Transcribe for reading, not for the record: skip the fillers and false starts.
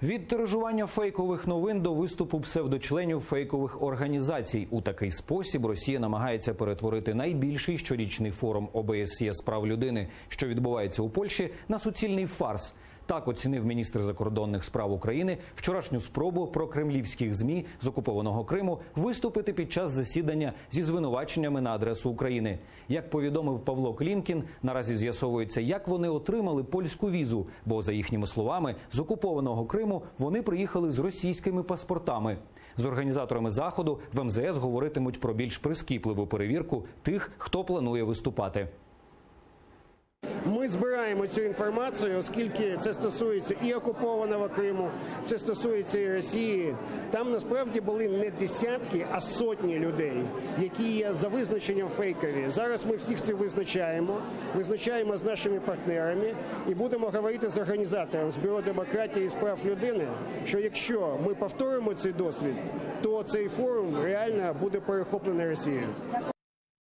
Від тиражування фейкових новин до виступу псевдочленів фейкових організацій. У такий спосіб Росія намагається перетворити найбільший щорічний форум ОБСЄ з прав людини, що відбувається у Польщі, на суцільний фарс. Так оцінив міністр закордонних справ України вчорашню спробу прокремлівських ЗМІ з окупованого Криму виступити під час засідання зі звинуваченнями на адресу України. Як повідомив Павло Клімкін, наразі з'ясовується, як вони отримали польську візу, бо, за їхніми словами, з окупованого Криму вони приїхали з російськими паспортами. З організаторами заходу в МЗС говоритимуть про більш прискіпливу перевірку тих, хто планує виступати. Ми збираємо цю інформацію, оскільки це стосується і окупованого Криму, це стосується і Росії. Там насправді були не десятки, а сотні людей, які є за визначенням фейкові. Зараз ми всіх це визначаємо з нашими партнерами і будемо говорити з організатором з Бюро демократії і справ людини, що якщо ми повторимо цей досвід, то цей форум реально буде перехоплений Росією.